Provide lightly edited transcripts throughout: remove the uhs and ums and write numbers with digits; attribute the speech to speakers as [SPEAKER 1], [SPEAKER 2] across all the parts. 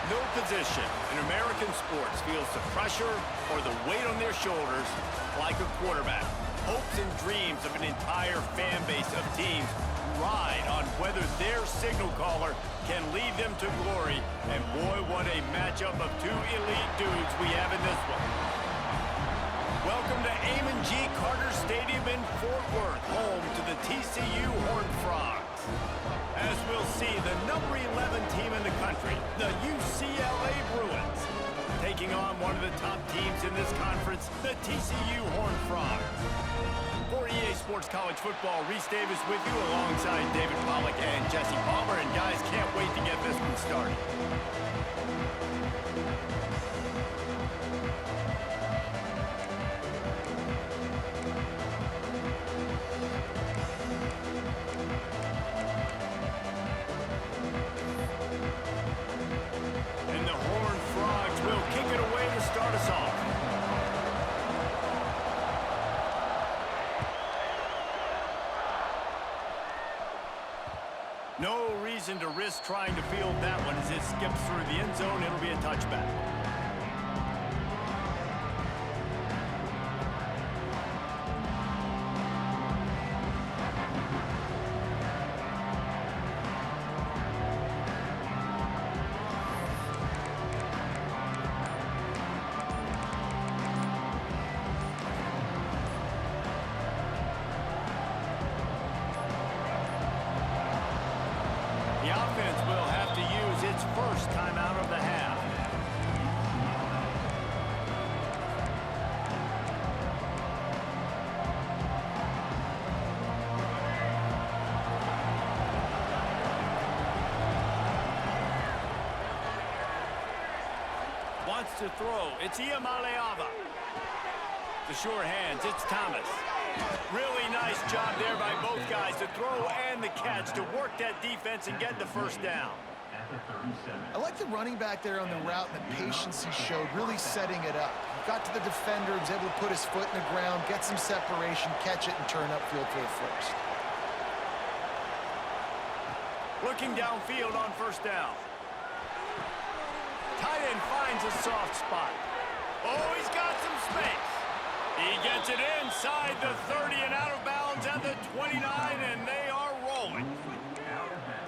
[SPEAKER 1] No position in American sports feels the pressure or the weight on their shoulders like a quarterback. Hopes and dreams of an entire fan base of teams ride on whether their signal caller can lead them to glory. And boy, what a matchup of two elite dudes we have in this one. Welcome to Amon G. Carter Stadium in Fort Worth, home to the TCU Horned Frogs. As we'll see, the number 11 team in the country, the UCLA Bruins, taking on one of the top teams in this conference, the TCU Horned Frogs. For EA Sports College Football, Reese Davis with you alongside David Pollack and Jesse Palmer. And guys, can't wait to get this one started. And the Horned Frogs will kick it away to start us off. No reason to risk trying to field that one as it skips through the end zone. It'll be a touchback. The offense will have to use its first timeout of the half. Wants to throw. It's Iamaleava. The sure hands. It's Thomas. Really nice job there by both guys to throw and the catch to work that defense and get the first down.
[SPEAKER 2] I like the running back there on the route and the patience he showed, really setting it up. Got to the defender, was able to put his foot in the ground, get some separation, catch it, and turn upfield for the first.
[SPEAKER 1] Looking downfield on first down. Tight end finds a soft spot. Oh, he's got some space. He gets it inside the 30 and out of bounds at the 29, and they are rolling.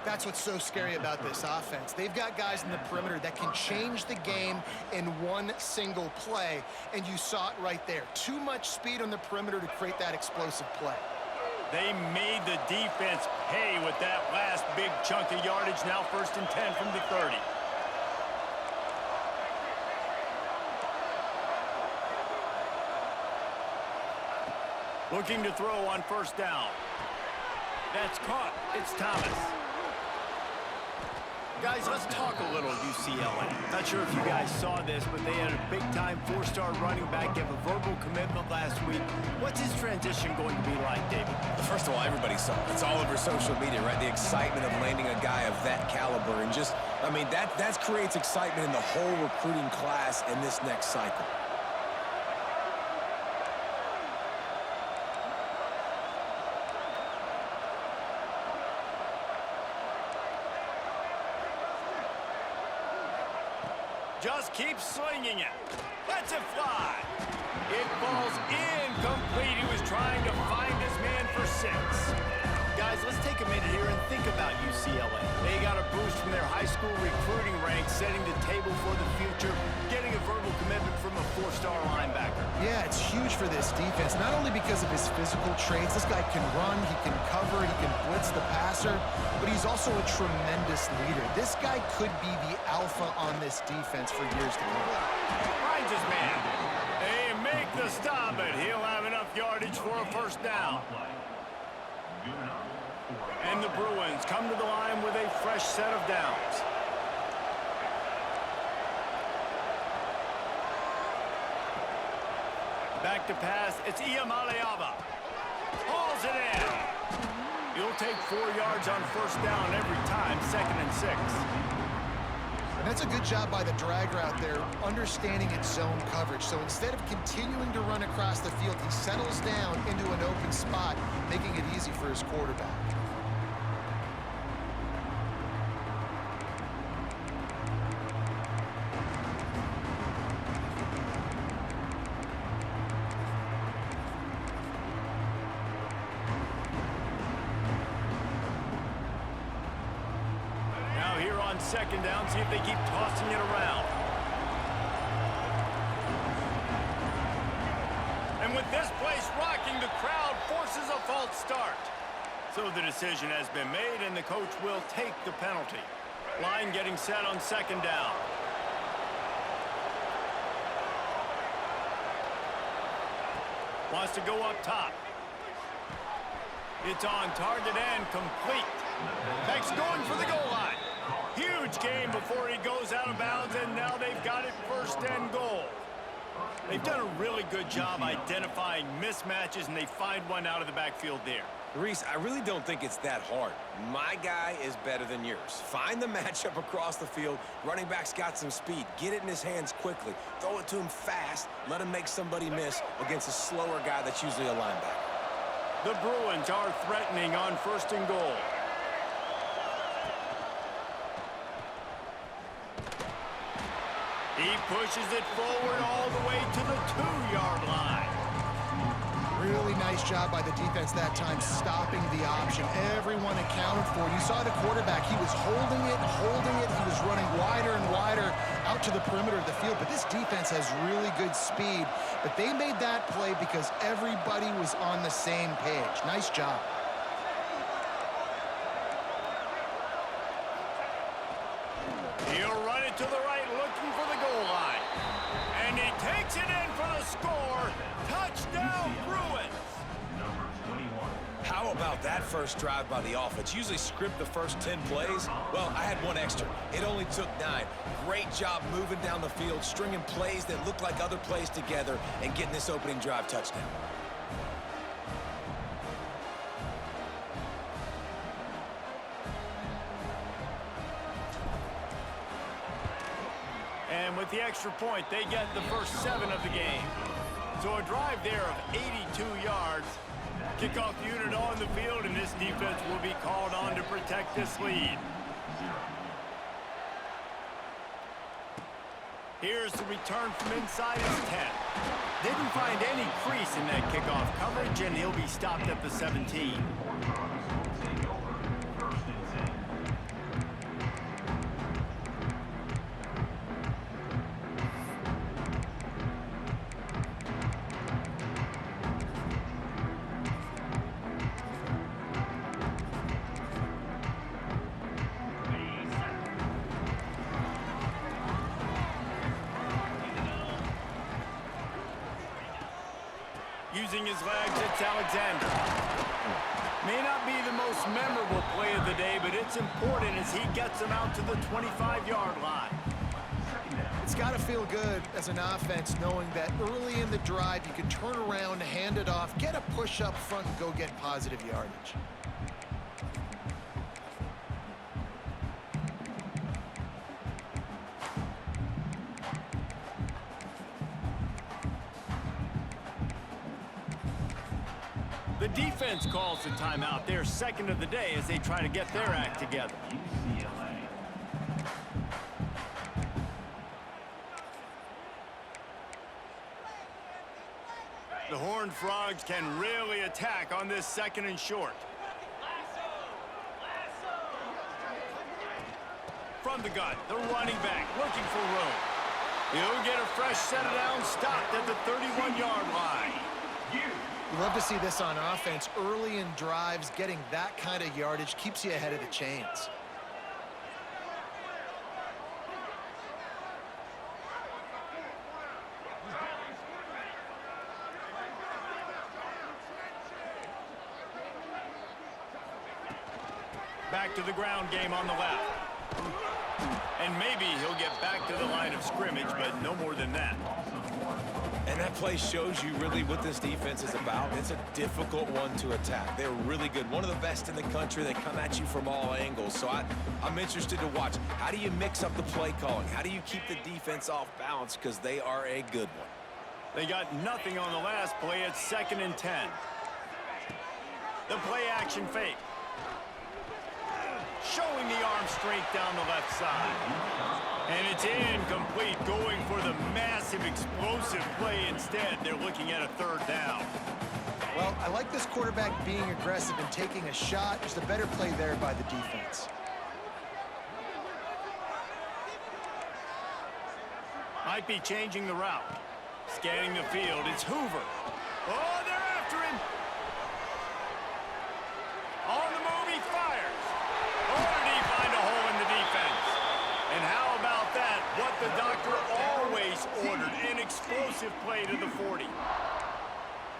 [SPEAKER 2] That's what's so scary about this offense. They've got guys in the perimeter that can change the game in one single play, and you saw it right there. Too much speed on the perimeter to create that explosive play.
[SPEAKER 1] They made the defense pay with that last big chunk of yardage. Now 1st and 10 from the 30. Looking to throw on first down. That's caught. It's Thomas. Guys, let's talk a little UCLA. Not sure if you guys saw this, but they had a big-time 4-star running back give a verbal commitment last week. What's his transition going to be like, David?
[SPEAKER 3] First of all, everybody saw it. It's all over social media, right? The excitement of landing a guy of that caliber. And just, I mean, that creates excitement in the whole recruiting class in this next cycle.
[SPEAKER 1] Just keeps slinging it. Lets it fly. It falls incomplete. He was trying to find his man for 6. Guys, let's take a minute here and think about UCLA. They got a boost from their high school recruiting ranks, setting the table for the future, getting a verbal commitment from a 4-star linebacker.
[SPEAKER 2] Yeah, it's huge for this defense, not only because of his physical traits. This guy can run, he can cover, he can blitz the passer, but he's also a tremendous leader. This guy could be the alpha on this defense for years to come.
[SPEAKER 1] Finds his man. They make the stop, but he'll have enough yardage for a first down. And the Bruins come to the line with a fresh set of downs. Back to pass. It's Iamaleava. Hauls it in. You'll take 4 yards on first down every time, 2nd and 6.
[SPEAKER 2] And that's a good job by the drag route there, understanding its zone coverage. So instead of continuing to run across the field, he settles down into an open spot, making it easy for his quarterback.
[SPEAKER 1] on second down, see if they keep tossing it around. And with this place rocking, the crowd forces a false start. So the decision has been made, and the coach will take the penalty. Line getting set on second down. Wants to go up top. It's on target and complete. Beck's going for the goal line. Huge gain before he goes out of bounds, and now they've got it first and goal. They've done a really good job identifying mismatches, and they find one out of the backfield there.
[SPEAKER 3] Reese, I really don't think it's that hard. My guy is better than yours. Find the matchup across the field. Running back's got some speed. Get it in his hands quickly. Throw it to him fast. Let him make somebody miss against a slower guy that's usually a linebacker.
[SPEAKER 1] The Bruins are threatening on first and goal. He pushes it forward all the way to the 2-yard line.
[SPEAKER 2] Really nice job by the defense that time, stopping the option. Everyone accounted for it. You saw the quarterback. He was holding it. He was running wider and wider out to the perimeter of the field. But this defense has really good speed. But they made that play because everybody was on the same page. Nice job.
[SPEAKER 1] He'll run it to the right, looking for the goal line. And he takes it in for the score. Touchdown, Bruins!
[SPEAKER 3] How about that first drive by the offense? Usually script the first 10 plays. Well, I had one extra. It only took 9. Great job moving down the field, stringing plays that look like other plays together, and getting this opening drive touchdown.
[SPEAKER 1] And with the extra point, they get the first 7 of the game. So a drive there of 82 yards. Kickoff unit on the field, and this defense will be called on to protect this lead. Here's the return from inside his 10. Didn't find any crease in that kickoff coverage, and he'll be stopped at the 17. Using his legs, it's Alexander. May not be the most memorable play of the day, but it's important as he gets them out to the 25-yard line.
[SPEAKER 2] It's got to feel good as an offense knowing that early in the drive you can turn around, hand it off, get a push up front, and go get positive yardage.
[SPEAKER 1] The defense calls the timeout, their second of the day, as they try to get their act together. The Horned Frogs can really attack on this second and short. From the gun, the running back looking for room. He'll get a fresh set of downs, stopped at the 31-yard line.
[SPEAKER 2] You love to see this on offense. Early in drives, getting that kind of yardage keeps you ahead of the chains.
[SPEAKER 1] Back to the ground game on the left. And maybe he'll get back to the line of scrimmage, but no more than that.
[SPEAKER 3] And that play shows you really what this defense is about. It's a difficult one to attack. They're really good. One of the best in the country. They come at you from all angles. So I'm interested to watch. How do you mix up the play calling? How do you keep the defense off balance? Because they are a good one.
[SPEAKER 1] They got nothing on the last play. It's 2nd and 10. The play action fake. Showing the arm strength down the left side. And it's incomplete, going for the massive explosive play instead. They're looking at a 3rd down.
[SPEAKER 2] Well, I like this quarterback being aggressive and taking a shot. Just a better play there by the defense.
[SPEAKER 1] Might be changing the route. Scanning the field, it's Hoover. Oh, they're after him. On the move, he fires. Oh, did he find a hole in the defense? And how about that? What the doctor always ordered, an explosive play to the 40.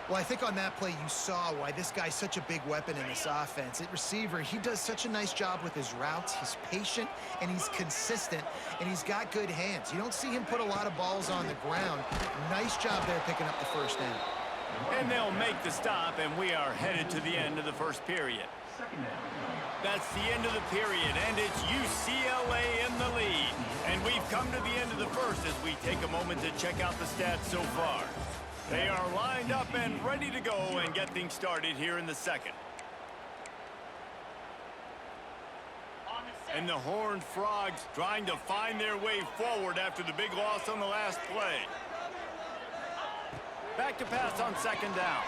[SPEAKER 2] Well, I think on that play you saw why this guy's such a big weapon in this offense. At receiver, he does such a nice job with his routes. He's patient, and he's consistent, and he's got good hands. You don't see him put a lot of balls on the ground. Nice job there picking up the first down.
[SPEAKER 1] And they'll make the stop, and we are headed to the end of the first period. That's the end of the period, and it's UCLA in the lead. And we've come to the end of the first as we take a moment to check out the stats so far. They are lined up and ready to go and get things started here in the second. And the Horned Frogs trying to find their way forward after the big loss on the last play. Back to pass on second down.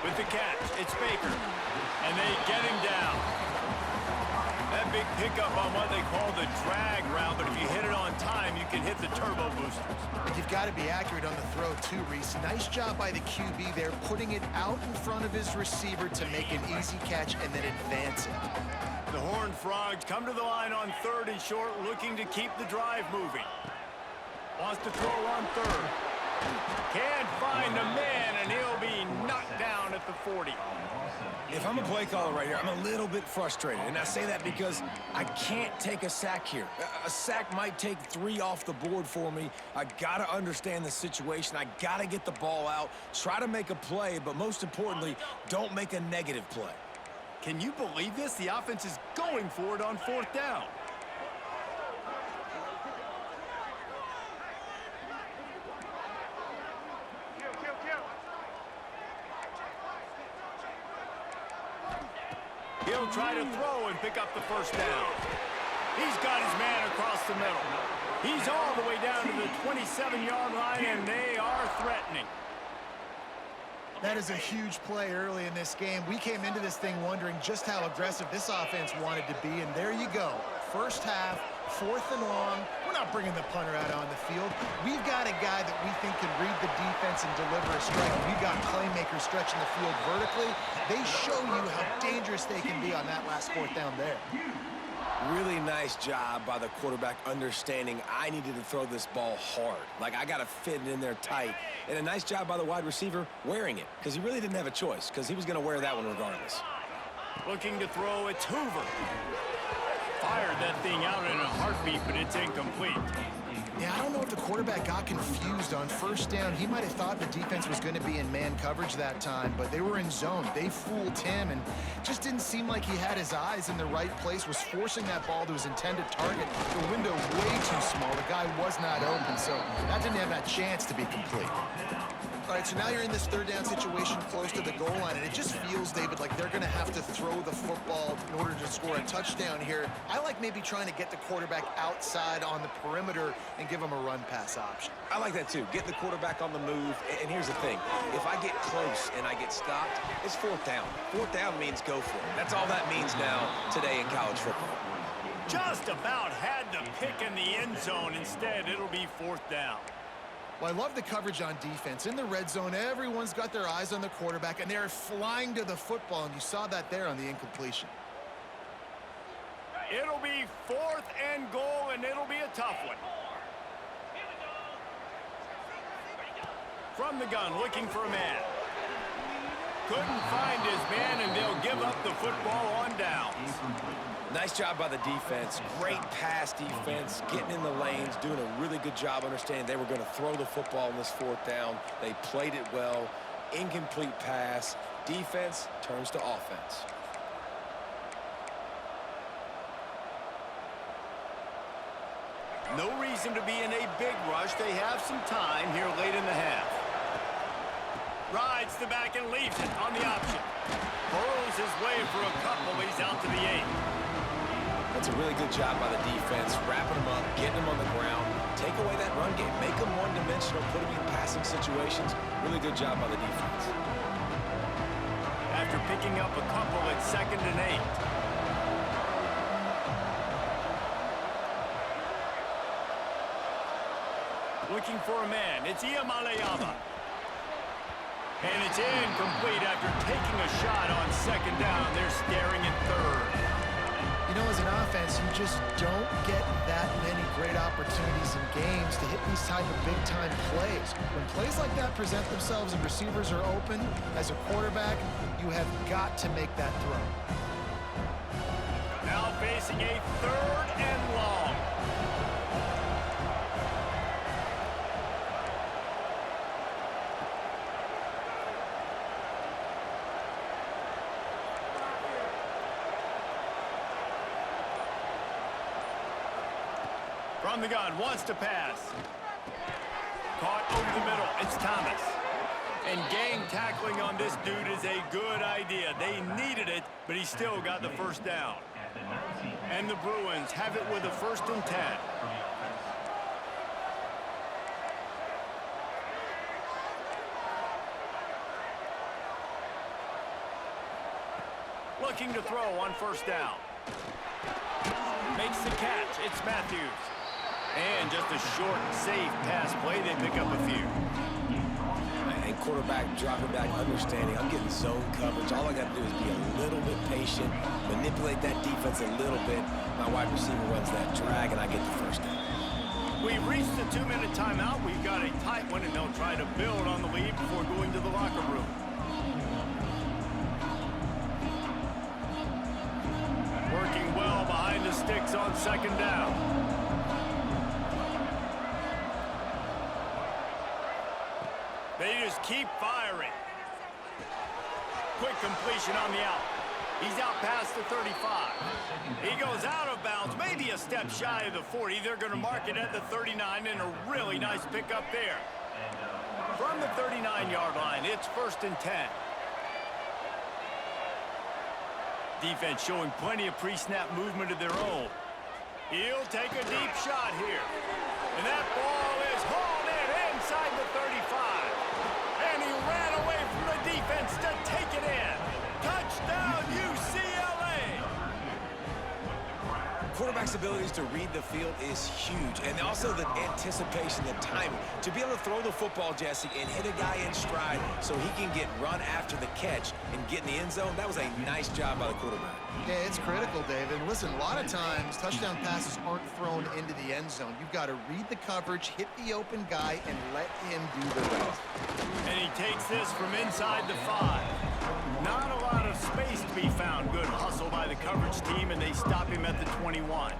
[SPEAKER 1] With the catch, it's Baker. And they get him down. That big pickup on what they call the drag route, but if you hit it on time, you can hit the turbo boosters.
[SPEAKER 2] You've got to be accurate on the throw too, Reese. Nice job by the QB there, putting it out in front of his receiver to make an easy catch and then advance it.
[SPEAKER 1] The Horned Frogs come to the line on third and short, looking to keep the drive moving. Wants to throw on third. Can't find a man, and he'll be knocked down at the 40.
[SPEAKER 3] If I'm a play caller right here, I'm a little bit frustrated. And I say that because I can't take a sack here. A sack might take 3 off the board for me. I got to understand the situation. I got to get the ball out, try to make a play, but most importantly, don't make a negative play.
[SPEAKER 1] Can you believe this? The offense is going for it on fourth down. He'll try to throw and pick up the first down. He's got his man across the middle. He's all the way down to the 27-yard line, and they are threatening.
[SPEAKER 2] That is a huge play early in this game. We came into this thing wondering just how aggressive this offense wanted to be, and there you go. First half, 4th and long. We're not bringing the punter out on the field. We've got a guy that we think can read the defense and deliver a strike. We've got playmakers stretching the field vertically. They show you how dangerous they can be on that last 4th down there.
[SPEAKER 3] Really nice job by the quarterback understanding I needed to throw this ball hard. Like, I got to fit it in there tight. And a nice job by the wide receiver wearing it, because he really didn't have a choice, because he was going to wear that one regardless.
[SPEAKER 1] Looking to throw, it's Hoover. Fired that thing out in a heartbeat, but it's incomplete.
[SPEAKER 2] Yeah, I don't know if the quarterback got confused on first down. He might have thought the defense was going to be in man coverage that time, but they were in zone. They fooled him, and just didn't seem like he had his eyes in the right place, was forcing that ball to his intended target. The window way too small. The guy was not open, so that didn't have that chance to be complete. All right, so now you're in this 3rd down situation close to the goal line, and it just feels, David, like they're going to have to throw the football in order to score a touchdown here. I like maybe trying to get the quarterback outside on the perimeter and give him a run-pass option.
[SPEAKER 3] I like that, too. Get the quarterback on the move. And here's the thing. If I get close and I get stopped, it's 4th down. 4th down means go for it. That's all that means now today in college football.
[SPEAKER 1] Just about had the pick in the end zone. Instead, it'll be 4th down.
[SPEAKER 2] Well, I love the coverage on defense. In the red zone, everyone's got their eyes on the quarterback, and they're flying to the football, and you saw that there on the incompletion.
[SPEAKER 1] It'll be 4th and goal, and it'll be a tough one. From the gun, looking for a man. Couldn't find his man, and they'll give up the football on downs.
[SPEAKER 3] Nice job by the defense. Great pass defense, getting in the lanes, doing a really good job understanding they were going to throw the football in this 4th down. They played it well. Incomplete pass. Defense turns to offense.
[SPEAKER 1] No reason to be in a big rush. They have some time here late in the half. Rides the back and leaves it on the option. Burrows his way for a couple. He's out to the 8.
[SPEAKER 3] That's a really good job by the defense, wrapping them up, getting them on the ground, take away that run game, make them one-dimensional, put them in passing situations. Really good job by the defense.
[SPEAKER 1] After picking up a couple, it's 2nd and 8. Looking for a man. It's Iamaleava. And it's incomplete after taking a shot on second down. They're staring at third.
[SPEAKER 2] You know, as an offense, you just don't get that many great opportunities in games to hit these type of big-time plays. When plays like that present themselves and receivers are open, as a quarterback, you have got to make that throw.
[SPEAKER 1] Now facing a third and long. From the gun, wants to pass. Caught over the middle, it's Thomas. And gang tackling on this dude is a good idea. They needed it, but he still got the first down. And the Bruins have it with a 1st and 10. Looking to throw on 1st down. Makes the catch, it's Matthews. And just a short, safe pass play. They pick up a few.
[SPEAKER 3] And quarterback dropping back, understanding. I'm getting zone coverage. All I got to do is be a little bit patient, manipulate that defense a little bit. My wide receiver runs that drag, and I get the first down.
[SPEAKER 1] We've reached the 2-minute timeout. We've got a tight one, and they'll try to build on the lead before going to the locker room. Working well behind the sticks on 2nd down. They just keep firing. Quick completion on the out. He's out past the 35. He goes out of bounds, maybe a step shy of the 40. They're going to mark it at the 39, and a really nice pickup there. From the 39-yard line, it's 1st and 10. Defense showing plenty of pre-snap movement of their own. He'll take a deep shot here. And that ball is hauled in inside the 35. And he ran away from the defense to take it in. Touchdown, UCLA!
[SPEAKER 3] Quarterback's abilities to read the field is huge. And also the anticipation, the timing. To be able to throw the football, Jesse, and hit a guy in stride so he can get run after the catch and get in the end zone, that was a nice job by the quarterback.
[SPEAKER 2] Yeah, it's critical, David. Listen, a lot of times, touchdown passes aren't thrown into the end zone. You've got to read the coverage, hit the open guy, and let him do the rest.
[SPEAKER 1] And he takes this from inside the 5. Not a lot of space to be found. Good hustle by the coverage team, and they stop him at the 21.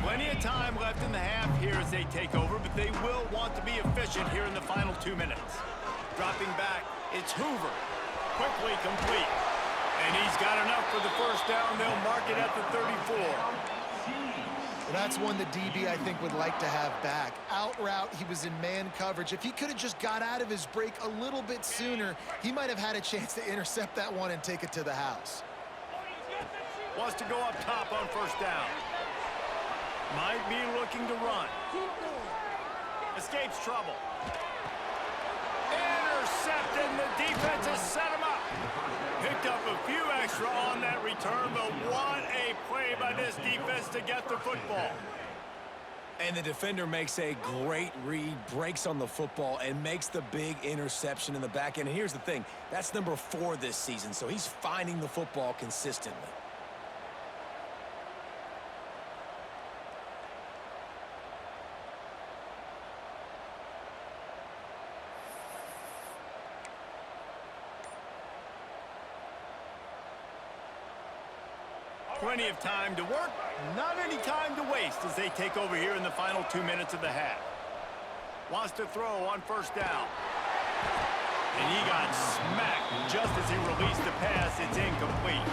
[SPEAKER 1] Plenty of time left in the half here as they take over, but they will want to be efficient here in the final 2 minutes. Dropping back, it's Hoover. Quickly complete. And he's got enough for the first down. They'll mark it at the 34.
[SPEAKER 2] Well, that's one the DB, I think, would like to have back. Out route, he was in man coverage. If he could have just got out of his break a little bit sooner, he might have had a chance to intercept that one and take it to the house.
[SPEAKER 1] Wants to go up top on 1st down. Might be looking to run. Escapes trouble. Intercepted, and the defense has set him up. Picked up a few extra on that return, but what a play by this defense to get the football.
[SPEAKER 3] And the defender makes a great read, breaks on the football, and makes the big interception in the back end. And here's the thing, that's number 4 this season, so he's finding the football consistently.
[SPEAKER 1] Plenty of time to work, not any time to waste as they take over here in the final 2 minutes of the half. Wants to throw on 1st down. And he got smacked just as he released the pass. It's incomplete.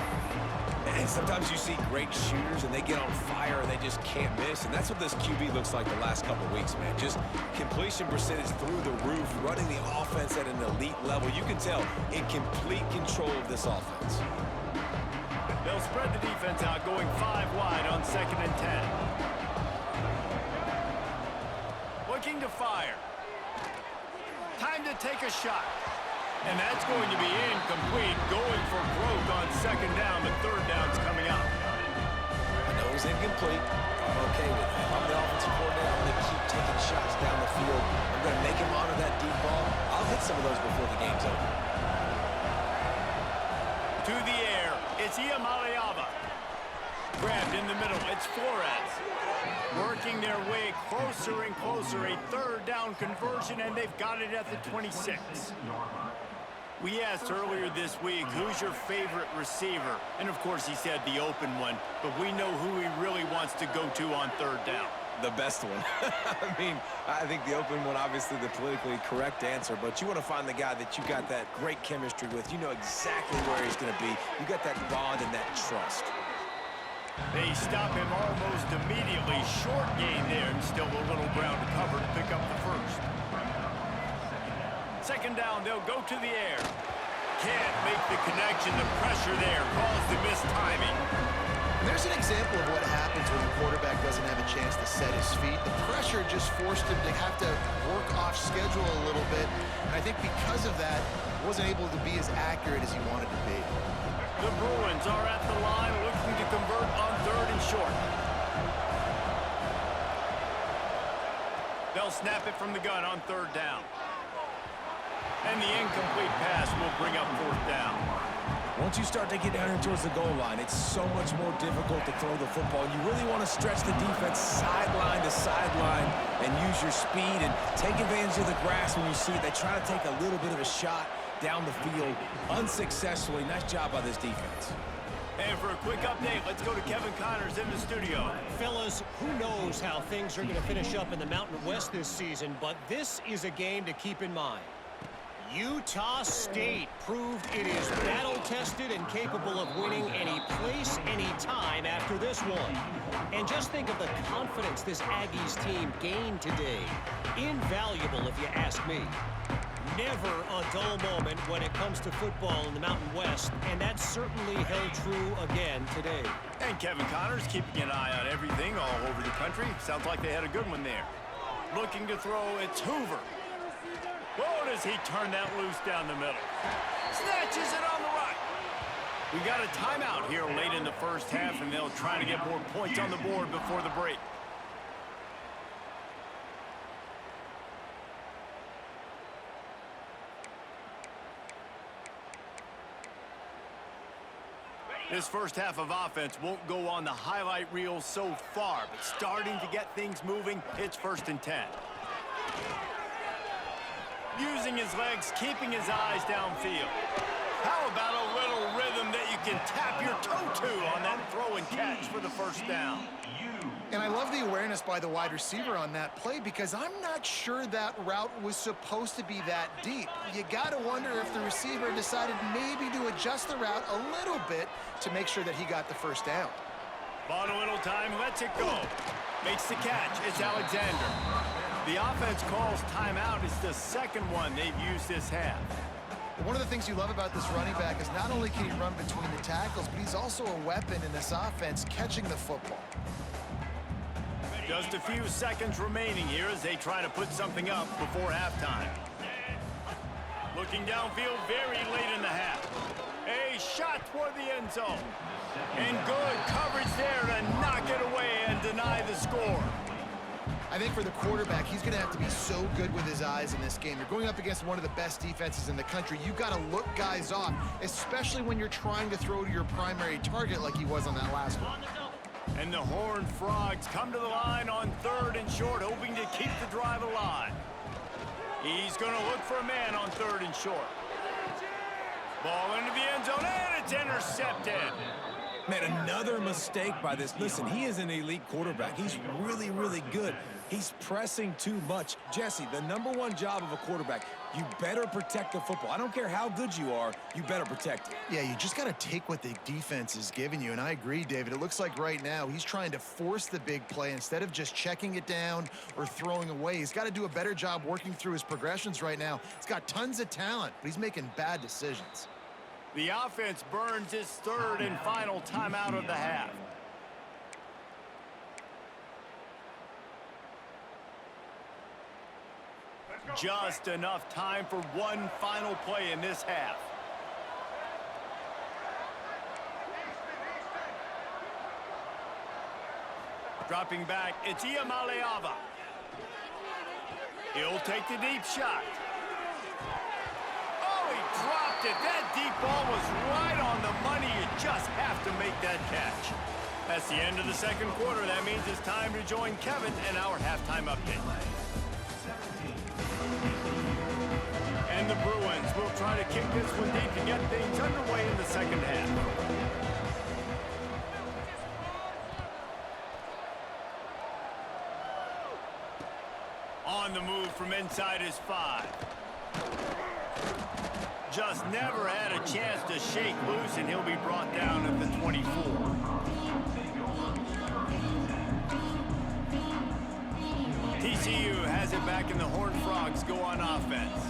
[SPEAKER 3] And sometimes you see great shooters and they get on fire and they just can't miss. And that's what this QB looks like the last couple weeks, man. Just completion percentage through the roof, running the offense at an elite level. You can tell in complete control of this offense.
[SPEAKER 1] They'll spread the defense out, going 5 wide on 2nd and 10. Looking to fire. Time to take a shot. And that's going to be incomplete, going for broke on second down. The third down's coming up.
[SPEAKER 3] I know it was incomplete. I'm okay with that. If I'm the offensive coordinator, I'm going to keep taking shots down the field. I'm going to make him honor that deep ball. I'll hit some of those before the game's over.
[SPEAKER 1] To the air, it's Iamaleava. Grabbed in the middle, it's Flores. Working their way closer and closer, a third down conversion, and they've got it at the 26. We asked earlier this week, who's your favorite receiver? And of course he said the open one, but we know who he really wants to go to on third down.
[SPEAKER 3] The best one. I mean, I think the open one, obviously the politically correct answer, but you want to find the guy that you got that great chemistry with. You know exactly where he's going to be. You got that bond and that trust.
[SPEAKER 1] They stop him almost immediately. Short gain there, and still a little ground to cover to pick up the first. Second down, they'll go to the air. Can't make the connection. The pressure there caused the missed timing.
[SPEAKER 2] There's an example of what happens when the quarterback doesn't have a chance to set his feet. The pressure just forced him to have to work off schedule a little bit. And I think because of that, wasn't able to be as accurate as he wanted to be.
[SPEAKER 1] The Bruins are at the line looking to convert on third and short. They'll snap it from the gun on third down. And the incomplete pass will bring up fourth down.
[SPEAKER 3] Once you start to get down here towards the goal line, it's so much more difficult to throw the football. You really want to stretch the defense sideline to sideline and use your speed and take advantage of the grass when you see it. They try to take a little bit of a shot down the field unsuccessfully. Nice job by this defense.
[SPEAKER 1] And for a quick update, let's go to Kevin Connors in the studio.
[SPEAKER 4] Fellas, who knows how things are going to finish up in the Mountain West this season, but this is a game to keep in mind. Utah State proved it is battle-tested and capable of winning any place, any time after this one. And just think of the confidence this Aggies team gained today. Invaluable, if you ask me. Never a dull moment when it comes to football in the Mountain West, and that certainly held true again today.
[SPEAKER 1] And Kevin Connors keeping an eye on everything all over the country. Sounds like they had a good one there. Looking to throw, it's Hoover. Oh, does he turn that loose down the middle? Snatches it on the right. We got a timeout here late in the first half, and they'll try to get more points on the board before the break. This first half of offense won't go on the highlight reel so far, but starting to get things moving, it's 1st and 10. Using his legs, keeping his eyes downfield. How about a little rhythm that you can tap your toe to on that throw and catch for the first down?
[SPEAKER 2] And I love the awareness by the wide receiver on that play because I'm not sure that route was supposed to be that deep. You got to wonder if the receiver decided maybe to adjust the route a little bit to make sure that he got the first down.
[SPEAKER 1] Bought a little time, lets it go. Makes the catch, it's Alexander. The offense calls timeout. It's the second one they've used this half.
[SPEAKER 2] One of the things you love about this running back is not only can he run between the tackles, but he's also a weapon in this offense catching the football.
[SPEAKER 1] Just a few seconds remaining here as they try to put something up before halftime. Looking downfield very late in the half. A shot toward the end zone. And good coverage there to knock it away and deny the score.
[SPEAKER 2] I think for the quarterback, he's going to have to be so good with his eyes in this game. You're going up against one of the best defenses in the country. You've got to look guys off, especially when you're trying to throw to your primary target like he was on that last one.
[SPEAKER 1] And the Horned Frogs come to the line on 3rd and short, hoping to keep the drive alive. He's going to look for a man on 3rd and short. Ball into the end zone, and it's intercepted.
[SPEAKER 3] Man, another mistake by this. Listen, he is an elite quarterback. He's really, really good. He's pressing too much. Jesse, the #1 job of a quarterback, you better protect the football. I don't care how good you are, you better protect it.
[SPEAKER 2] Yeah, you just got to take what the defense is giving you, and I agree, David. It looks like right now he's trying to force the big play instead of just checking it down or throwing away. He's got to do a better job working through his progressions right now. He's got tons of talent, but he's making bad decisions.
[SPEAKER 1] The offense burns its 3rd and final timeout of the half. Just enough time for one final play in this half. Dropping back, it's Iamaleava. He'll take the deep shot. Oh, he dropped it. That deep ball was right on the money. You just have to make that catch. That's the end of the second quarter. That means it's time to join Kevin in our halftime update. And the Bruins will try to kick this one deep to get things underway in the second half. On the move from inside his 5. Just never had a chance to shake loose, and he'll be brought down at the 24. TCU has it back, and the Horned Frogs go on offense.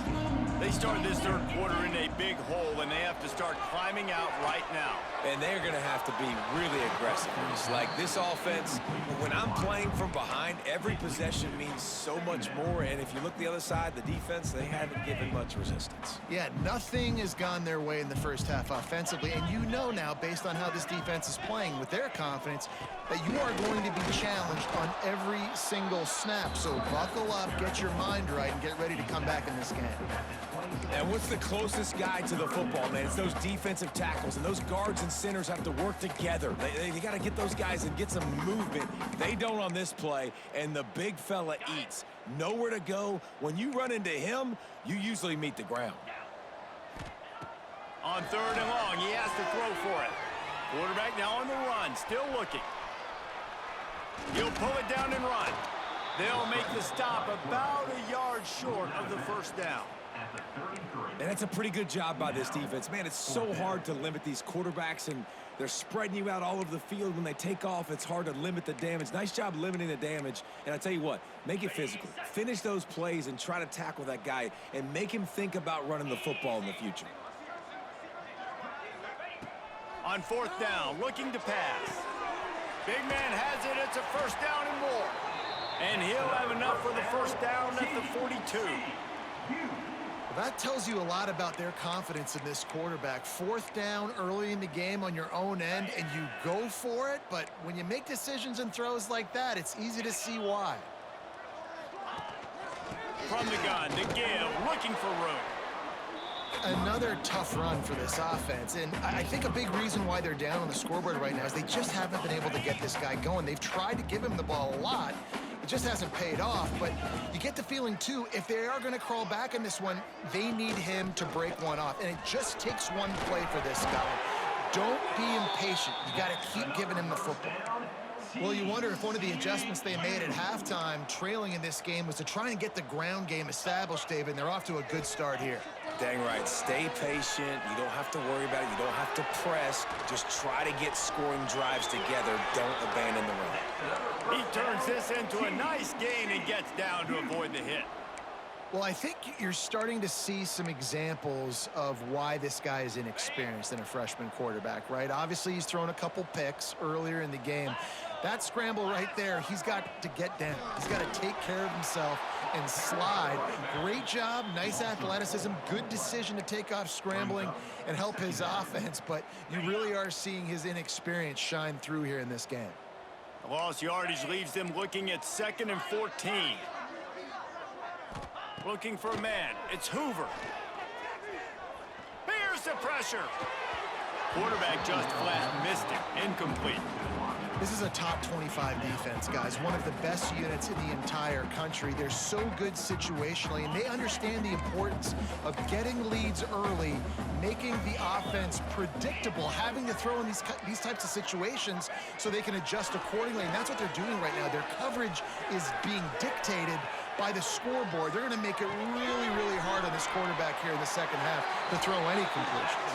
[SPEAKER 1] They start this third quarter in a big hole, and they have to start climbing out right now.
[SPEAKER 3] And they're going to have to be really aggressive. It's like this offense, when I'm playing from behind, every possession means so much more. And if you look the other side, the defense, they haven't given much resistance.
[SPEAKER 2] Yeah, nothing has gone their way in the first half offensively. And you know now, based on how this defense is playing with their confidence, that you are going to be challenged on every single snap. So buckle up, get your mind right, and get ready to come back in this game.
[SPEAKER 3] And what's the closest guy to the football, man? It's those defensive tackles, and those guards and centers have to work together. They got to get those guys and get some movement. They don't on this play, and the big fella eats. Nowhere to go. When you run into him, you usually meet the ground.
[SPEAKER 1] On third and long, he has to throw for it. Quarterback now on the run, still looking. He'll pull it down and run. They'll make the stop about a yard short of the first down.
[SPEAKER 3] And that's a pretty good job by this defense. Man, it's so hard to limit these quarterbacks, and they're spreading you out all over the field. When they take off, it's hard to limit the damage. Nice job limiting the damage. And I tell you what, make it physical. Finish those plays and try to tackle that guy and make him think about running the football in the future.
[SPEAKER 1] On fourth down, looking to pass. Big man has it. It's a first down and more. And he'll have enough for the first down at the 42.
[SPEAKER 2] Well, that tells you a lot about their confidence in this quarterback. Fourth down early in the game on your own end, and you go for it. But when you make decisions and throws like that, it's easy to see why.
[SPEAKER 1] From the gun, to Gale, looking for room.
[SPEAKER 2] Another tough run for this offense, and I think a big reason why they're down on the scoreboard right now is they just haven't been able to get this guy going. They've tried to give him the ball a lot. It just hasn't paid off, but you get the feeling, too, if they are going to crawl back in this one, they need him to break one off, and it just takes one play for this guy. Don't be impatient. You got to keep giving him the football. Well, you wonder if one of the adjustments they made at halftime, trailing in this game, was to try and get the ground game established, David, and they're off to a good start here.
[SPEAKER 3] Dang right. Stay patient. You don't have to worry about it. You don't have to press. Just try to get scoring drives together. Don't abandon the run.
[SPEAKER 1] He turns this into a nice gain and gets down to avoid the hit.
[SPEAKER 2] Well, I think you're starting to see some examples of why this guy is inexperienced in a freshman quarterback, right? Obviously, he's thrown a couple picks earlier in the game. That scramble right there, he's got to get down. He's got to take care of himself and slide. Great job, nice athleticism, good decision to take off scrambling and help his offense, but you really are seeing his inexperience shine through here in this game.
[SPEAKER 1] The lost yardage leaves them looking at 2nd and 14. Looking for a man. It's Hoover. Here's the pressure. Quarterback just flat missed it. Incomplete.
[SPEAKER 2] This is a top 25 defense, guys. One of the best units in the entire country. They're so good situationally, and they understand the importance of getting leads early, making the offense predictable, having to throw in these types of situations so they can adjust accordingly, and that's what they're doing right now. Their coverage is being dictated by the scoreboard. They're going to make it really, really hard on this quarterback here in the second half to throw any completions.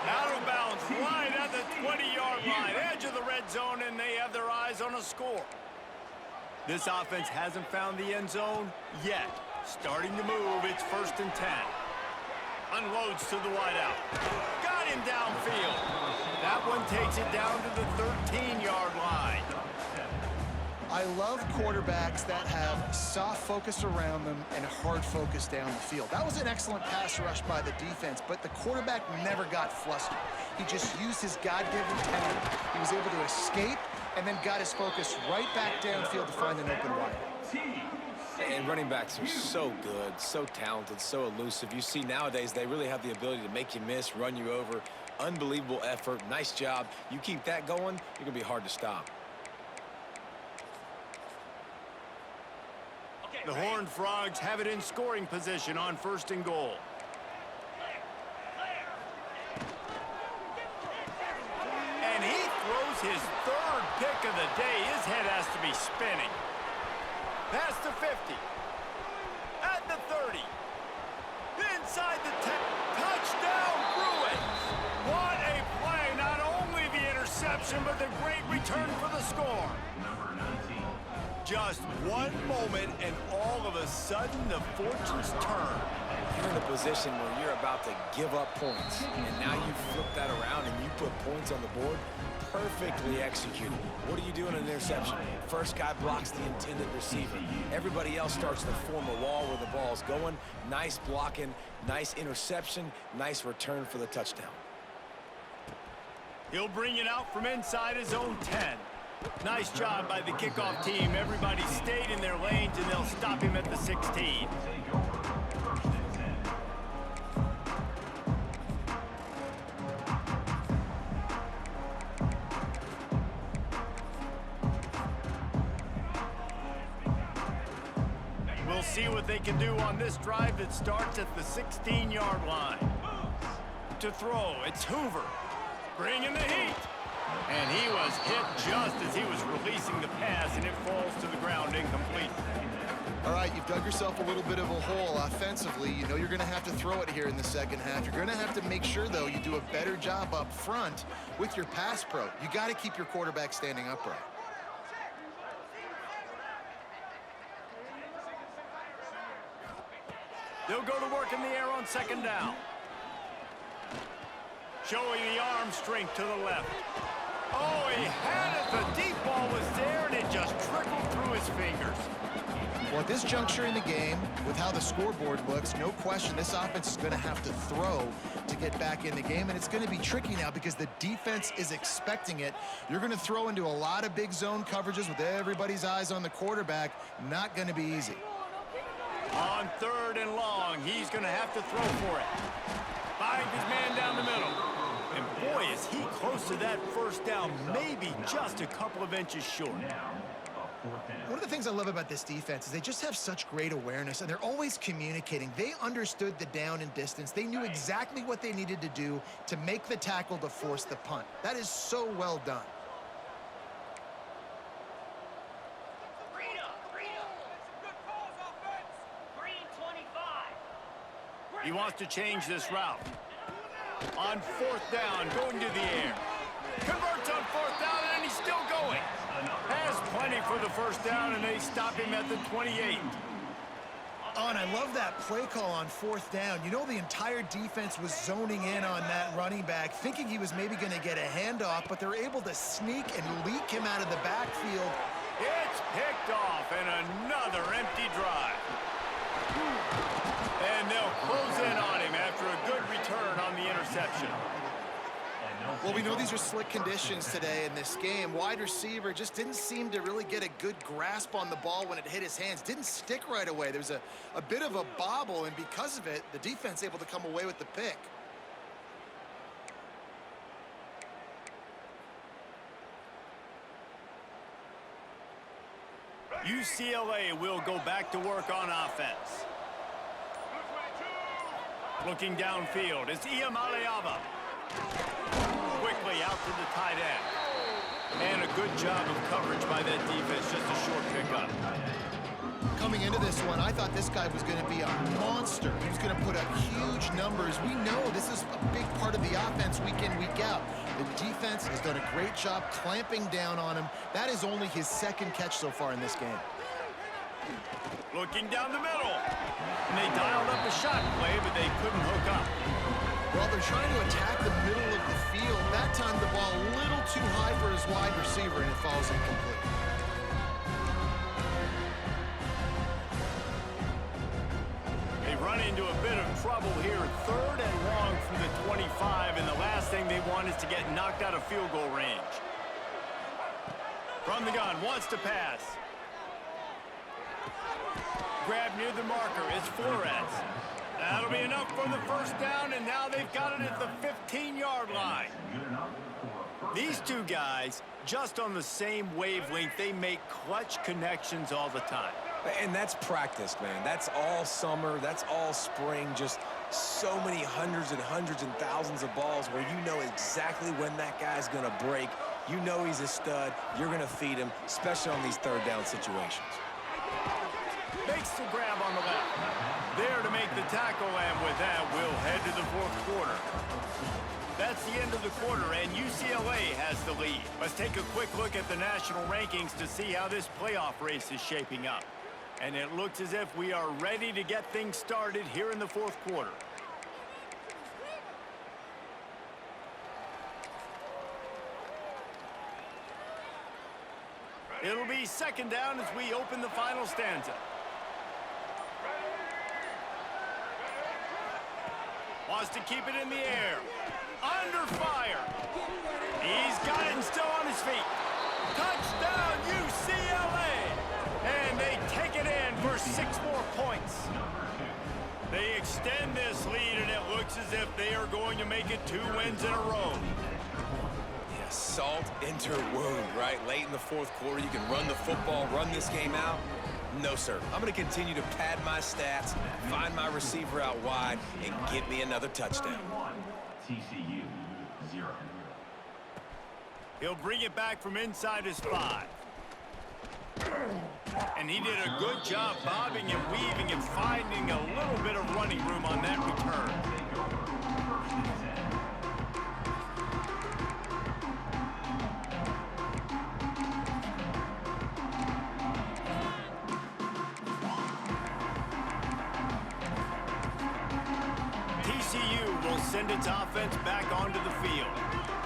[SPEAKER 1] Out of bounds, right at the 20-yard line, edge of the red zone, and they have their eyes on a score. This offense hasn't found the end zone yet. Starting to move, it's 1st and 10. Unloads to the wideout. Got him downfield. That one takes it down to the 13-yard line.
[SPEAKER 2] I I love quarterbacks that have soft focus around them and hard focus down the field. That was an excellent pass rush by the defense, but the quarterback never got flustered. He just used his God-given talent. He was able to escape and then got his focus right back downfield to find an open wide.
[SPEAKER 3] And running backs are so good, so talented, so elusive. You see nowadays they really have the ability to make you miss, run you over. Unbelievable effort. Nice job. You keep that going, you're going to be hard to stop.
[SPEAKER 1] The Horned Frogs have it in scoring position on 1st and goal. And he throws his 3rd pick of the day. His head has to be spinning. Past the 50. At the 30. Inside the 10. Touchdown, Bruins. What a play. Not only the interception, but the great return for the score. Just one moment, and all of a sudden, the fortunes turn.
[SPEAKER 3] You're in a position where you're about to give up points, and now you flip that around and you put points on the board. Perfectly executed. What do you do in an interception? First guy blocks the intended receiver. Everybody else starts to form a wall where the ball's going. Nice blocking, nice interception, nice return for the touchdown.
[SPEAKER 1] He'll bring it out from inside his own 10. Nice job by the kickoff team. Everybody stayed in their lanes, and they'll stop him at the 16. We'll see what they can do on this drive that starts at the 16-yard line. To throw, it's Hoover. Bringing the heat. And he was hit just as he was releasing the pass, and it falls to the ground incomplete.
[SPEAKER 2] All right, you've dug yourself a little bit of a hole offensively. You know you're going to have to throw it here in the second half. You're going to have to make sure, though, you do a better job up front with your pass pro. You got to keep your quarterback standing upright.
[SPEAKER 1] They'll go to work in the air on 2nd down. Showing the arm strength to the left. Oh, he had it. The deep ball was there, and it just trickled through his fingers.
[SPEAKER 2] Well, at this juncture in the game, with how the scoreboard looks, no question this offense is going to have to throw to get back in the game, and it's going to be tricky now because the defense is expecting it. You're going to throw into a lot of big zone coverages with everybody's eyes on the quarterback. Not going to be easy.
[SPEAKER 1] On 3rd and long, he's going to have to throw for it. Finds his man down the middle. And boy, is he close to that 1st down, maybe just a couple of inches short.
[SPEAKER 2] One of the things I love about this defense is they just have such great awareness, and they're always communicating. They understood the down and distance. They knew exactly what they needed to do to make the tackle to force the punt. That is so well done.
[SPEAKER 1] He wants to change this route. On 4th down, going to the air. Converts on 4th down, and he's still going. Has plenty for the 1st down, and they stop him at the 28.
[SPEAKER 2] Oh, and I love that play call on 4th down. You know, the entire defense was zoning in on that running back, thinking he was maybe going to get a handoff, but they're able to sneak and leak him out of the backfield.
[SPEAKER 1] It's picked off, and another empty drive. And they'll close in on him after a good return on the interception.
[SPEAKER 2] Well, we know these are slick conditions today in this game. Wide receiver just didn't seem to really get a good grasp on the ball when it hit his hands. Didn't stick right away. There was a bit of a bobble, and because of it, the defense able to come away with the pick.
[SPEAKER 1] UCLA will go back to work on offense. Looking downfield, it's Iamaleava. Quickly out to the tight end. And a good job of coverage by that defense, just a short pickup.
[SPEAKER 2] Coming into this one, I thought this guy was going to be a monster. He was going to put up huge numbers. We know this is a big part of the offense week in, week out. The defense has done a great job clamping down on him. That is only his 2nd catch so far in this game.
[SPEAKER 1] Looking down the middle. And they dialed up a shot play, but they couldn't hook up.
[SPEAKER 2] Well, they're trying to attack the middle of the field. That time the ball a little too high for his wide receiver, and it falls incomplete.
[SPEAKER 1] run into a bit of trouble here. 3rd and long from the 25, and the last thing they want is to get knocked out of field goal range. From the gun, wants to pass. Grab near the marker, it's Flores. That'll be enough for the first down, and now they've got it at the 15-yard line. These two guys, just on the same wavelength, they make clutch connections all the time.
[SPEAKER 3] And that's practice, man. That's all summer. That's all spring. Just so many hundreds and thousands of balls where you know exactly when that guy's going to break. You know he's a stud. You're going to feed him, especially on these 3rd down situations.
[SPEAKER 1] Makes the grab on the left. There to make the tackle, and with that, we'll head to the 4th quarter. That's the end of the quarter, and UCLA has the lead. Let's take a quick look at the national rankings to see how this playoff race is shaping up. And it looks as if we are ready to get things started here in the 4th quarter. It'll be 2nd down as we open the final stanza. Wants to keep it in the air. Under fire. He's got it and still on his feet. Touchdown, UCLA! And they take it in for 6 more points. They extend this lead, and it looks as if they are going to make it 2 wins in a row.
[SPEAKER 3] Yeah, salt into wound, right? Late in the 4th quarter, you can run the football, run this game out. No, sir. I'm going to continue to pad my stats, find my receiver out wide, and get me another touchdown.
[SPEAKER 5] TCU 0.
[SPEAKER 1] He'll bring it back from inside his 5. And he did a good job bobbing and weaving and finding a little bit of running room on that return. TCU will send its offense back onto the field.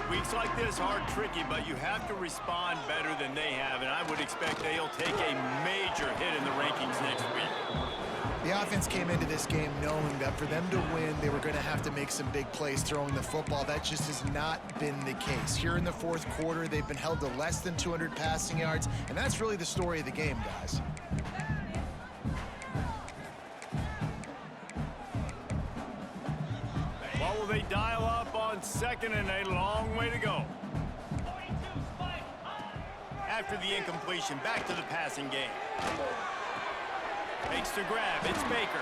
[SPEAKER 1] Weeks like this are tricky, but you have to respond better than they have, and I would expect they'll take a major hit in the rankings next week.
[SPEAKER 2] The offense came into this game knowing that for them to win, they were going to have to make some big plays throwing the football. That just has not been the case. Here in the 4th quarter, they've been held to less than 200 passing yards, and that's really the story of the game, guys.
[SPEAKER 1] What will they dial up on 2nd and a long way to go? After the incompletion, back to the passing game. Makes the grab. It's Baker.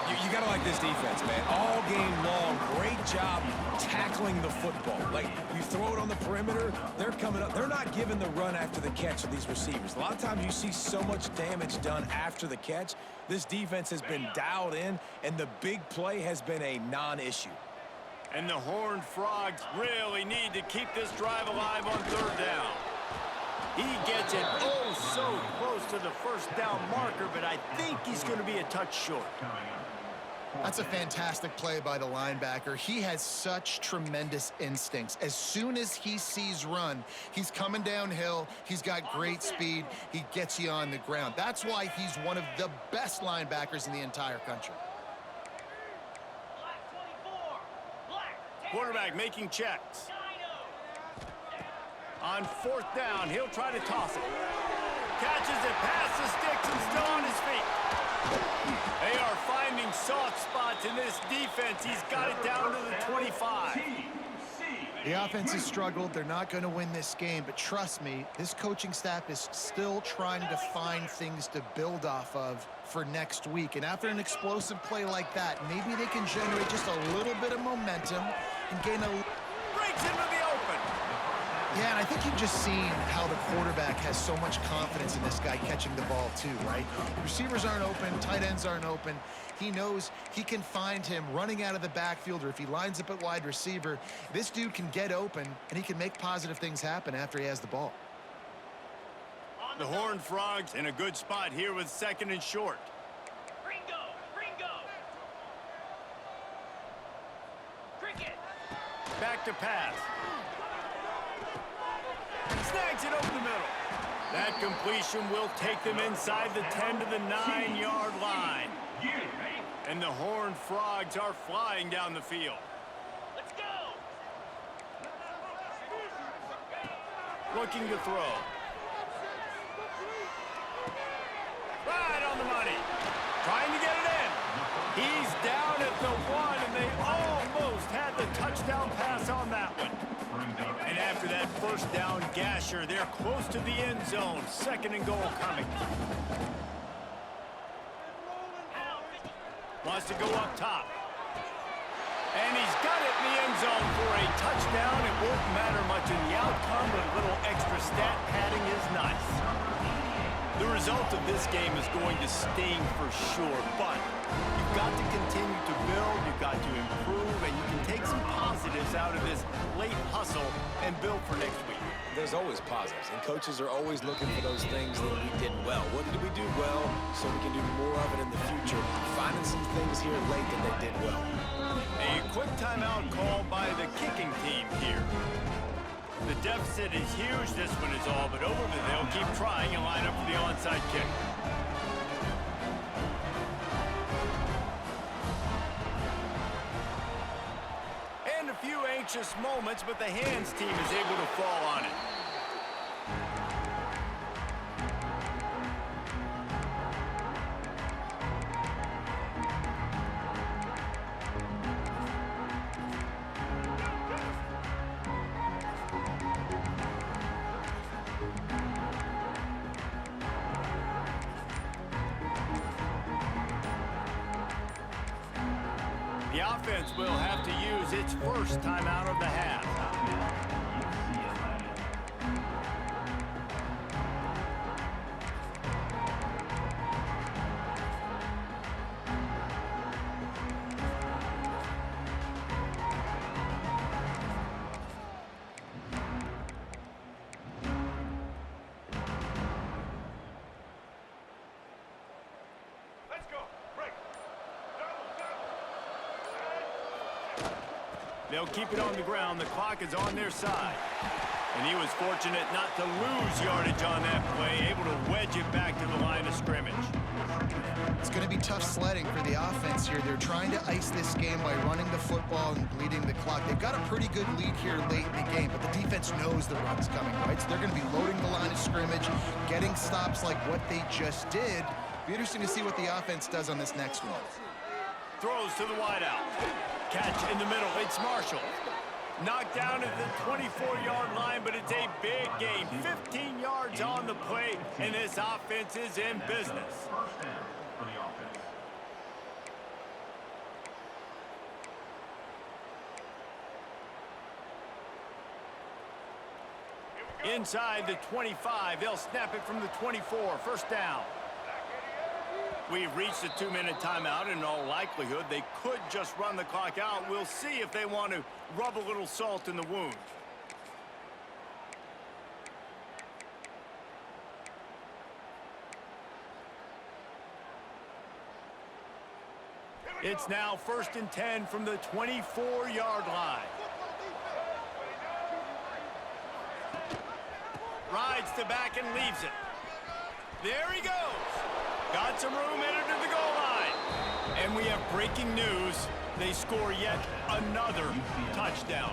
[SPEAKER 3] You got to like this defense, man. All game long, great job tackling the football. Like, you throw it on the perimeter, they're coming up. They're not giving the run after the catch to these receivers. A lot of times you see so much damage done after the catch. This defense has been dialed in, and the big play has been a non-issue.
[SPEAKER 1] And the Horned Frogs really need to keep this drive alive on 3rd down. He gets it so close to the 1st down marker, but I think he's going to be a touch short.
[SPEAKER 2] That's a fantastic play by the linebacker. He has such tremendous instincts. As soon as he sees run, he's coming downhill. He's got great speed. He gets you on the ground. That's why he's one of the best linebackers in the entire country.
[SPEAKER 1] Quarterback making checks. On 4th down, he'll try to toss it. Catches it past the sticks and still on his feet. They are finding soft spots in this defense. He's got it down to the 25.
[SPEAKER 2] The offense has struggled. They're not going to win this game, but trust me, this coaching staff is still trying to find things to build off of for next week. And after an explosive play like that, maybe they can generate just a little bit of momentum and gain a...
[SPEAKER 1] Breaks into the open.
[SPEAKER 2] Yeah, and I think you've just seen how the quarterback has so much confidence in this guy catching the ball too, right? Receivers aren't open, tight ends aren't open. He knows he can find him running out of the backfield, or if he lines up at wide receiver, this dude can get open, and he can make positive things happen after he has the ball.
[SPEAKER 1] The Horned Frogs in a good spot here with 2nd and short. Back to pass. Snags it over the middle. That completion will take them inside the 10 to the 9-yard line. And the Horned Frogs are flying down the field. Let's go! Looking to throw. Right on the money. Trying to get it in. He's down at the 1, and they almost had the touchdown pass on that one. And after that first down gasher, they're close to the end zone. 2nd and goal coming. Wants to go up top. And he's got it in the end zone for a touchdown. It won't matter much in the outcome, but a little extra stat padding is nice. The result of this game is going to sting for sure, but you've got to continue to build, you've got to improve, and you can take some positives out of this late hustle and build for next week.
[SPEAKER 3] There's always positives, and coaches are always looking for those things that we did well. What did we do well so we can do more of it in the future? Finding some things here late that they did well.
[SPEAKER 1] A quick timeout called by the kicking team here. The deficit is huge. This one is all but over, but they'll keep trying and line up for the onside kick. And a few anxious moments, but the hands team is able to fall on it. The offense will have to use its first timeout of the half. They'll keep it on the ground. The clock is on their side. And he was fortunate not to lose yardage on that play, able to wedge it back to the line of scrimmage.
[SPEAKER 2] It's going to be tough sledding for the offense here. They're trying to ice this game by running the football and bleeding the clock. They've got a pretty good lead here late in the game, but the defense knows the run's coming, right? So they're going to be loading the line of scrimmage, getting stops like what they just did. Be interesting to see what the offense does on this next one.
[SPEAKER 1] Throws to the wideout. Catch in the middle. It's Marshall. Knocked down at the 24-yard line, but it's a big game. 15 yards on the play, and this offense is in business. Inside the 25, they'll snap it from the 24. First down. We've reached a 2-minute timeout. In all likelihood, they could just run the clock out. We'll see if they want to rub a little salt in the wound. It's now 1st and 10 from the 24-yard line. Rides to back and leaves it. There he goes. Got some room, entered to the goal line. And we have breaking news. They score yet another touchdown.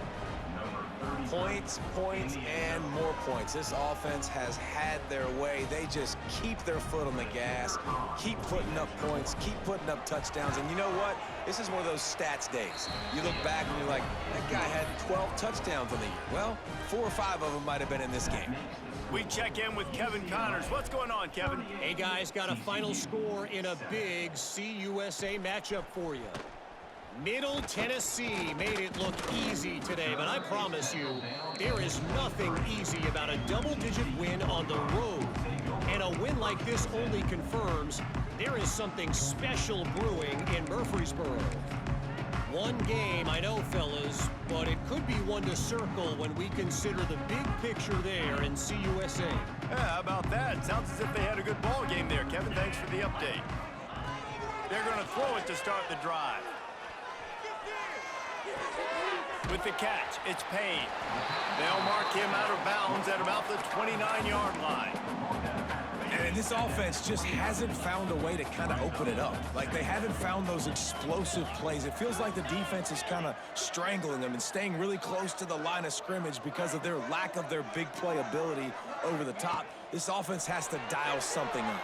[SPEAKER 3] Points, points, and more points. This offense has had their way. They just keep their foot on the gas, keep putting up points, keep putting up touchdowns. And you know what? This is one of those stats days. You look back and you're like, that guy had 12 touchdowns on the year. Well, 4 or 5 of them might have been in this game.
[SPEAKER 1] We check in with Kevin Connors. What's going on, Kevin?
[SPEAKER 4] Hey, guys, got a final score in a big CUSA matchup for you. Middle Tennessee made it look easy today, but I promise you, there is nothing easy about a double-digit win on the road. And a win like this only confirms there is something special brewing in Murfreesboro. One game, I know, fellas, but it could be one to circle when we consider the big picture there in CUSA.
[SPEAKER 1] Yeah, how about that? Sounds as if they had a good ball game there, Kevin. Thanks for the update. They're going to throw it to start the drive. With the catch, it's Payne. They'll mark him out of bounds at about the 29-yard line.
[SPEAKER 3] This offense just hasn't found a way to kind of open it up. Like, they haven't found those explosive plays. It feels like the defense is kind of strangling them and staying really close to the line of scrimmage because of their lack of their big play ability over the top. This offense has to dial something up.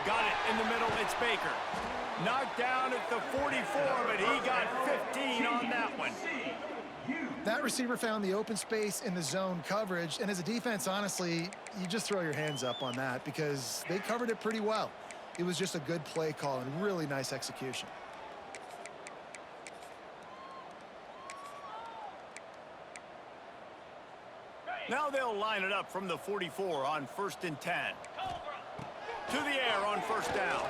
[SPEAKER 1] Got it in the middle. It's Baker. Knocked down at the 44, but he got 15 on that one.
[SPEAKER 2] That receiver found the open space in the zone coverage, and as a defense, honestly, you just throw your hands up on that because they covered it pretty well. It was just a good play call and really nice execution.
[SPEAKER 1] Now they'll line it up from the 44 on 1st and 10. To the air on 1st down.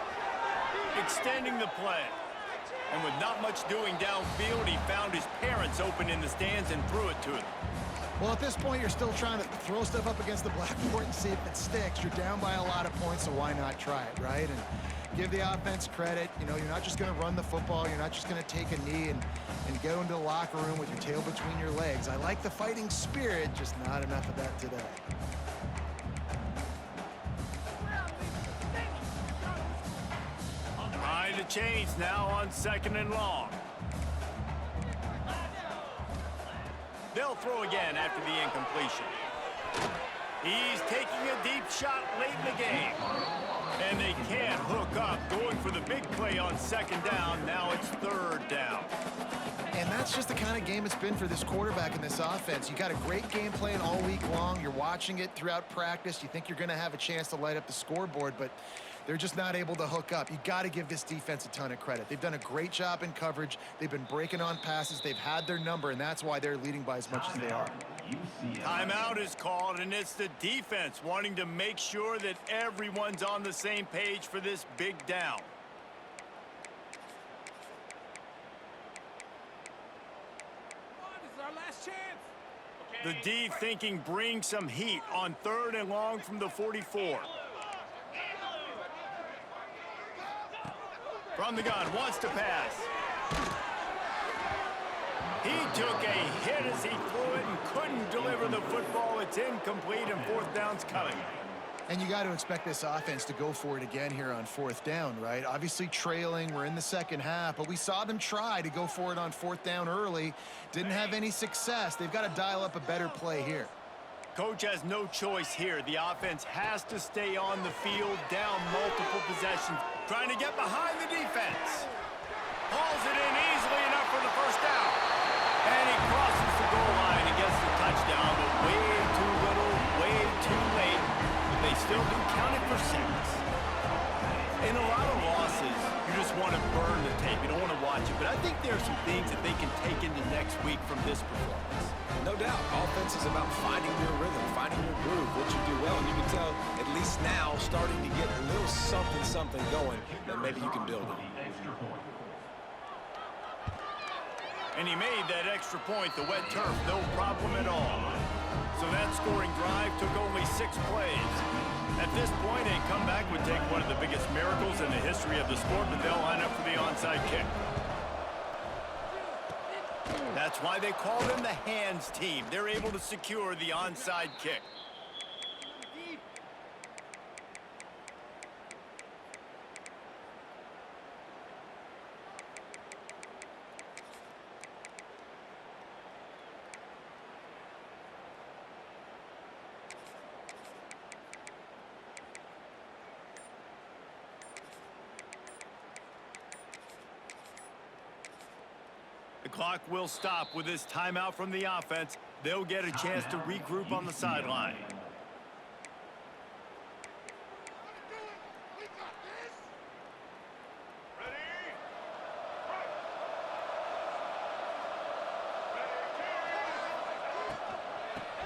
[SPEAKER 1] Extending the play. And with not much doing downfield, he found his parents open in the stands and threw it to them.
[SPEAKER 2] Well, at this point, you're still trying to throw stuff up against the blackboard and see if it sticks. You're down by a lot of points, so why not try it, right? And give the offense credit. You know, you're not just going to run the football. You're not just going to take a knee and go into the locker room with your tail between your legs. I like the fighting spirit, just not enough of that today.
[SPEAKER 1] Trying to change now on 2nd and long. They'll throw again after the incompletion. He's taking a deep shot late in the game. And they can't hook up, going for the big play on 2nd down. Now it's 3rd down.
[SPEAKER 2] And that's just the kind of game it's been for this quarterback in this offense. You got a great game plan all week long. You're watching it throughout practice. You think you're going to have a chance to light up the scoreboard, but they're just not able to hook up. You got to give this defense a ton of credit. They've done a great job in coverage. They've been breaking on passes. They've had their number, and that's why they're leading by as much as they are.
[SPEAKER 1] Timeout is called, and it's the defense wanting to make sure that everyone's on the same page for this big down. The D thinking bring some heat on 3rd and long from the 44. From the gun, wants to pass. He took a hit as he threw it and couldn't deliver the football. It's incomplete, and 4th down's coming.
[SPEAKER 2] And you got to expect this offense to go for it again here on 4th down, right? Obviously trailing, we're in the 2nd half, but we saw them try to go for it on 4th down early. Didn't have any success. They've got to dial up a better play here.
[SPEAKER 1] Coach has no choice here. The offense has to stay on the field, down multiple possessions, trying to get behind the defense. Hauls it in easily enough for the 1st down. And he crosses the goal line and gets the touchdown, but way too little, way too late. But they still do count it for 6. In a lot of losses, you just want to burn the tape. You don't want to watch it. But I think there are some things that they can take into next week from this performance.
[SPEAKER 3] No doubt, offense is about finding your rhythm, finding your groove, what you do well. And you can tell, at least now, starting to get a little something going that maybe you can build on.
[SPEAKER 1] And he made that extra point, the wet turf, no problem at all. So that scoring drive took only 6 plays. At this point, a comeback would take one of the biggest miracles in the history of the sport, but they'll line up for the onside kick. That's why they call them the hands team. They're able to secure the onside kick. The clock will stop with this timeout from the offense. They'll get a chance to regroup on the sideline.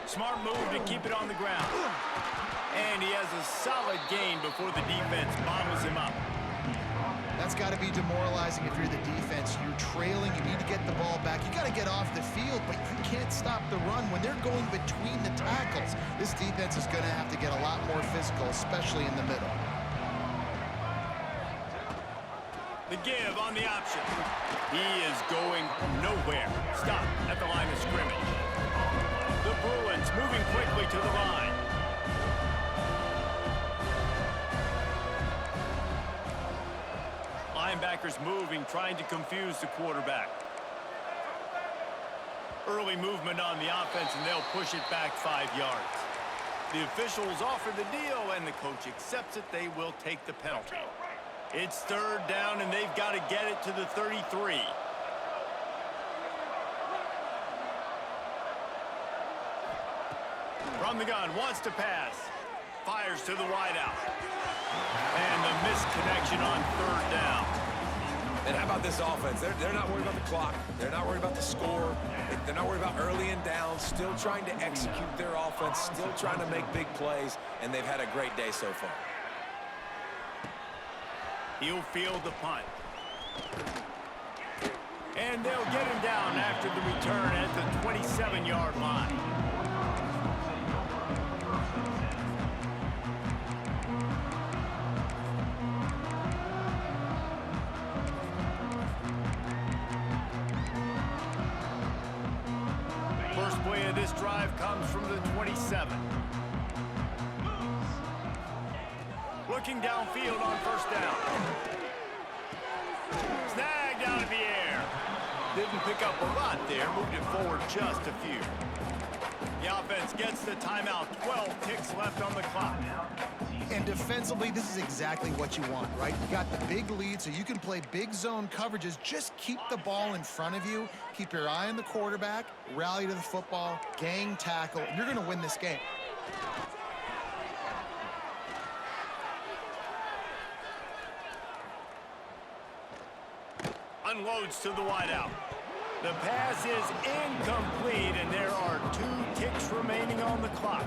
[SPEAKER 1] Smart move to keep it on the ground. And he has a solid gain before the defense bottles him up.
[SPEAKER 2] That's got to be demoralizing if you're the defense. You're trailing, you need to get the ball back. You got to get off the field, but you can't stop the run when they're going between the tackles. This defense is going to have to get a lot more physical, especially in the middle.
[SPEAKER 1] The give on the option. He is going nowhere. Stop at the line of scrimmage. The Bruins moving quickly to the line. linebackers moving, trying to confuse the quarterback. Early movement on the offense, and they'll push it back 5 yards. The officials offer the deal, and the coach accepts it. They will take the penalty. It's third down, and they've got to get it to the 33. From the gun, wants to pass. Fires to the wideout. And the misconnection on third down.
[SPEAKER 3] And how about this offense? They're not worried about the clock. They're not worried about the score. They're not worried about early and down. Still trying to execute their offense. Still trying to make big plays. And they've had a great day so far.
[SPEAKER 1] He'll field the punt. And they'll get him down after the return at the 27-yard line. First play of this drive comes from the 27. Looking downfield on first down. Snagged out of the air. Didn't pick up a lot there. Moved it forward just a few. The offense gets the timeout. 12 ticks left on the clock.
[SPEAKER 2] And defensively, this is exactly what you want, right? You got the big lead, so you can play big zone coverages. Just keep the ball in front of you. Keep your eye on the quarterback. Rally to the football. Gang tackle. And you're going to win this game.
[SPEAKER 1] Unloads to the wideout. The pass is incomplete, and there are 2 ticks remaining on the clock.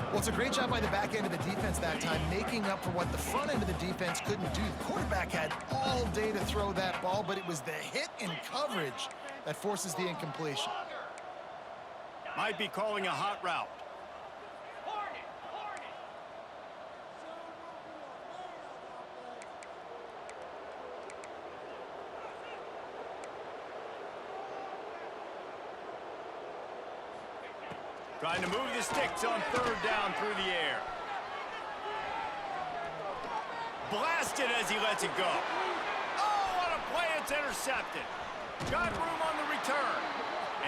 [SPEAKER 2] Well, it's a great job by the back end of the defense that time, making up for what the front end of the defense couldn't do. The quarterback had all day to throw that ball, but it was the hit and coverage that forces the incompletion.
[SPEAKER 1] Might be calling a hot route. Trying to move the sticks on third down through the air. Blasted as he lets it go. Oh, what a play. It's intercepted. Got room on the return.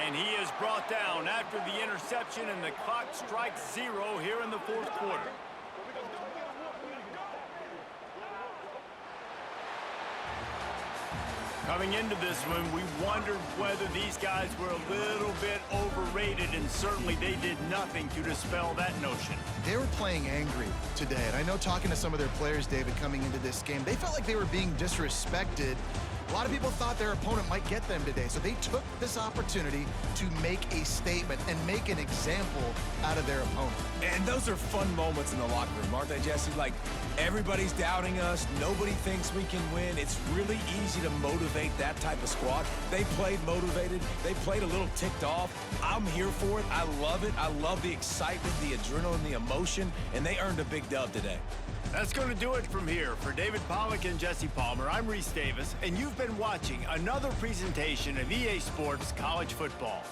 [SPEAKER 1] And he is brought down after the interception, and the clock strikes 0 here in the fourth quarter. Coming into this one, we wondered whether these guys were a little bit overrated, and certainly they did nothing to dispel that notion.
[SPEAKER 2] They were playing angry today, and I know talking to some of their players, David, coming into this game, they felt like they were being disrespected. A lot of people thought their opponent might get them today, so they took this opportunity to make a statement and make an example out of their opponent.
[SPEAKER 3] And those are fun moments in the locker room, aren't they, Jesse? Like, everybody's doubting us. Nobody thinks we can win. It's really easy to motivate that type of squad. They played motivated. They played a little ticked off. I'm here for it. I love it. I love the excitement, the adrenaline, the emotion, and they earned a big dub today.
[SPEAKER 1] That's going to do it from here. For David Pollack and Jesse Palmer, I'm Reese Davis, and you've been watching another presentation of EA Sports College Football.